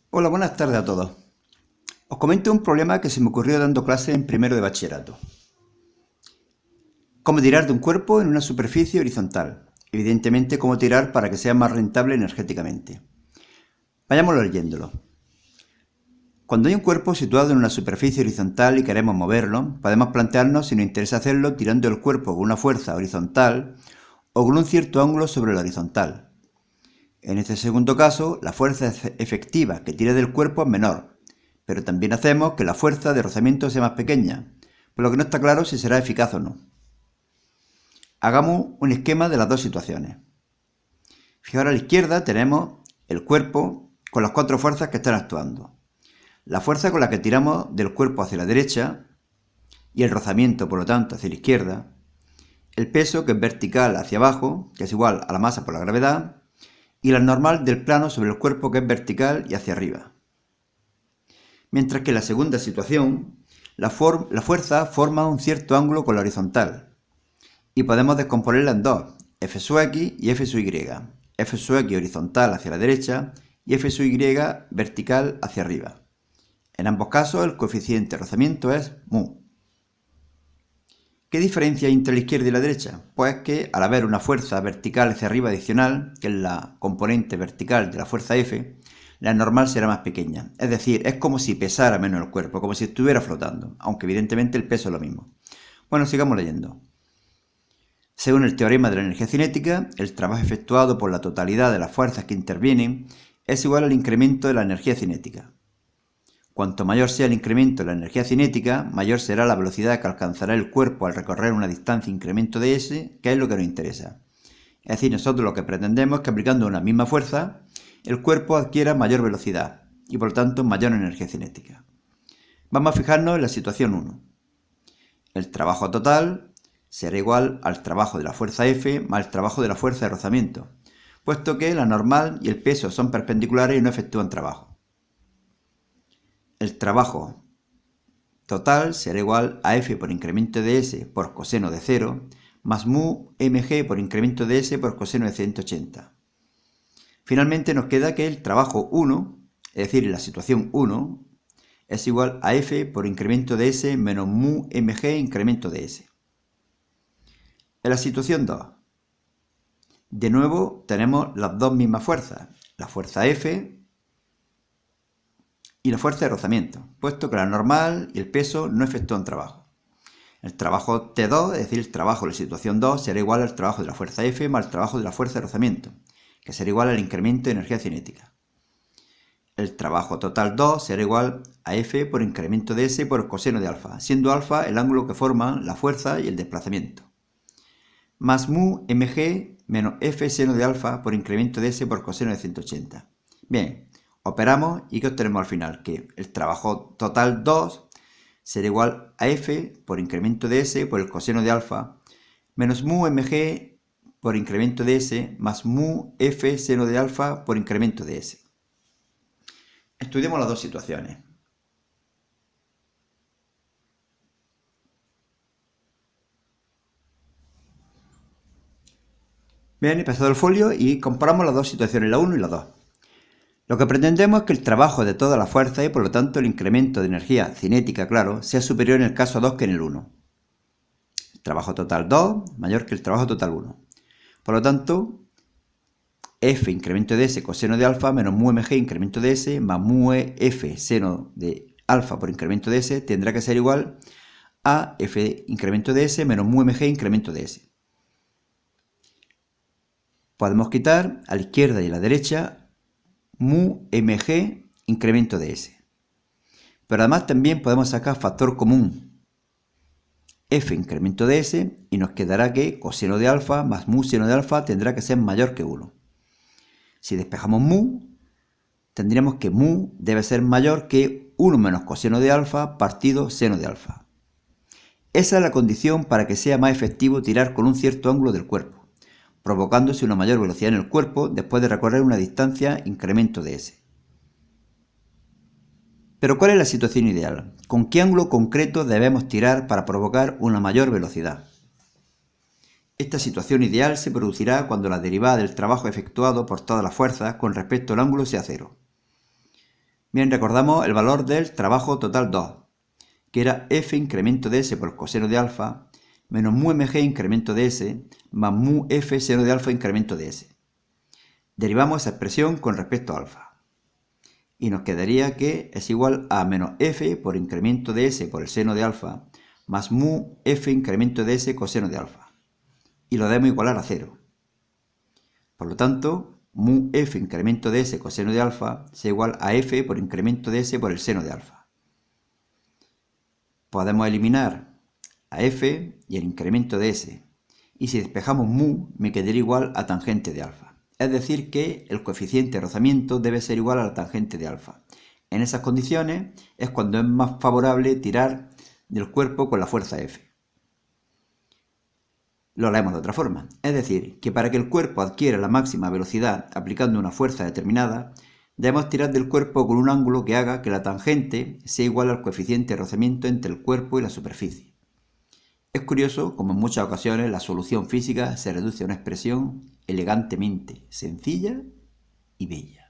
Hola, buenas tardes a todos. Os comento un problema que se me ocurrió dando clases en primero de bachillerato. Cómo tirar de un cuerpo en una superficie horizontal. Evidentemente, cómo tirar para que sea más rentable energéticamente. Vayámoslo leyéndolo. Cuando hay un cuerpo situado en una superficie horizontal y queremos moverlo, podemos plantearnos si nos interesa hacerlo tirando el cuerpo con una fuerza horizontal o con un cierto ángulo sobre la horizontal. En este segundo caso, la fuerza efectiva que tira del cuerpo es menor, pero también hacemos que la fuerza de rozamiento sea más pequeña, por lo que no está claro si será eficaz o no. Hagamos un esquema de las dos situaciones. Fijaros, a la izquierda tenemos el cuerpo con las cuatro fuerzas que están actuando. La fuerza con la que tiramos del cuerpo hacia la derecha y el rozamiento, por lo tanto, hacia la izquierda. El peso, que es vertical hacia abajo, que es igual a la masa por la gravedad, y la normal del plano sobre el cuerpo, que es vertical y hacia arriba. Mientras que en la segunda situación, la fuerza forma un cierto ángulo con la horizontal, y podemos descomponerla en dos, F sub x y F sub y. F sub x horizontal hacia la derecha y F sub y vertical hacia arriba. En ambos casos el coeficiente de rozamiento es mu. ¿Qué diferencia hay entre la izquierda y la derecha? Pues que al haber una fuerza vertical hacia arriba adicional, que es la componente vertical de la fuerza F, la normal será más pequeña. Es decir, es como si pesara menos el cuerpo, como si estuviera flotando, aunque evidentemente el peso es lo mismo. Bueno, sigamos leyendo. Según el teorema de la energía cinética, el trabajo efectuado por la totalidad de las fuerzas que intervienen es igual al incremento de la energía cinética. Cuanto mayor sea el incremento de la energía cinética, mayor será la velocidad que alcanzará el cuerpo al recorrer una distancia incremento de s, que es lo que nos interesa. Es decir, nosotros lo que pretendemos es que aplicando una misma fuerza, el cuerpo adquiera mayor velocidad y por lo tanto mayor energía cinética. Vamos a fijarnos en la situación 1. El trabajo total será igual al trabajo de la fuerza F más el trabajo de la fuerza de rozamiento, puesto que la normal y el peso son perpendiculares y no efectúan trabajo. El trabajo total será igual a F por incremento de S por coseno de 0 más mu mg por incremento de S por coseno de 180. Finalmente nos queda que el trabajo 1, es decir, en la situación 1, es igual a F por incremento de S menos mu mg incremento de S. En la situación 2, de nuevo tenemos las dos mismas fuerzas, la fuerza F y la fuerza de rozamiento, puesto que la normal y el peso no efectúan trabajo. El trabajo T2, es decir, el trabajo de la situación 2, será igual al trabajo de la fuerza F más el trabajo de la fuerza de rozamiento, que será igual al incremento de energía cinética. El trabajo total 2 será igual a F por incremento de S por coseno de alfa, siendo alfa el ángulo que forman la fuerza y el desplazamiento. Más mu mg menos F seno de alfa por incremento de S por coseno de 180. Bien, operamos y ¿qué obtenemos al final? Que el trabajo total 2 será igual a F por incremento de S por el coseno de alfa menos mu mg por incremento de S más mu F seno de alfa por incremento de S. Estudiemos las dos situaciones. Bien, he pasado el folio y comparamos las dos situaciones, la 1 y la 2. Lo que pretendemos es que el trabajo de toda la fuerza y por lo tanto el incremento de energía cinética, claro, sea superior en el caso 2 que en el 1. El trabajo total 2 mayor que el trabajo total 1. Por lo tanto, F incremento de S coseno de alfa menos mu mg incremento de S más mu F seno de alfa por incremento de S tendrá que ser igual a F incremento de S menos mu mg incremento de S. Podemos quitar a la izquierda y a la derecha mu mg incremento de S. Pero además también podemos sacar factor común F incremento de S y nos quedará que coseno de alfa más mu seno de alfa tendrá que ser mayor que 1. Si despejamos mu, tendríamos que mu debe ser mayor que 1 menos coseno de alfa partido seno de alfa. Esa es la condición para que sea más efectivo tirar con un cierto ángulo del cuerpo, provocándose una mayor velocidad en el cuerpo después de recorrer una distancia incremento de S. Pero ¿cuál es la situación ideal? ¿Con qué ángulo concreto debemos tirar para provocar una mayor velocidad? Esta situación ideal se producirá cuando la derivada del trabajo efectuado por todas las fuerzas con respecto al ángulo sea cero. Bien, recordamos el valor del trabajo total 2, que era f incremento de s por el coseno de alfa, menos mu mg incremento de s, más mu f seno de alfa incremento de s. Derivamos esa expresión con respecto a alfa. Y nos quedaría que es igual a menos f por incremento de s por el seno de alfa, más mu f incremento de s coseno de alfa. Y lo debemos igualar a 0. Por lo tanto, mu f incremento de s coseno de alfa es igual a f por incremento de s por el seno de alfa. Podemos eliminar a f y el incremento de s. Y si despejamos mu, me quedaría igual a tangente de alfa. Es decir, que el coeficiente de rozamiento debe ser igual a la tangente de alfa. En esas condiciones es cuando es más favorable tirar del cuerpo con la fuerza F. Lo leemos de otra forma. Es decir, que para que el cuerpo adquiera la máxima velocidad aplicando una fuerza determinada, debemos tirar del cuerpo con un ángulo que haga que la tangente sea igual al coeficiente de rozamiento entre el cuerpo y la superficie. Es curioso como en muchas ocasiones la solución física se reduce a una expresión elegantemente sencilla y bella.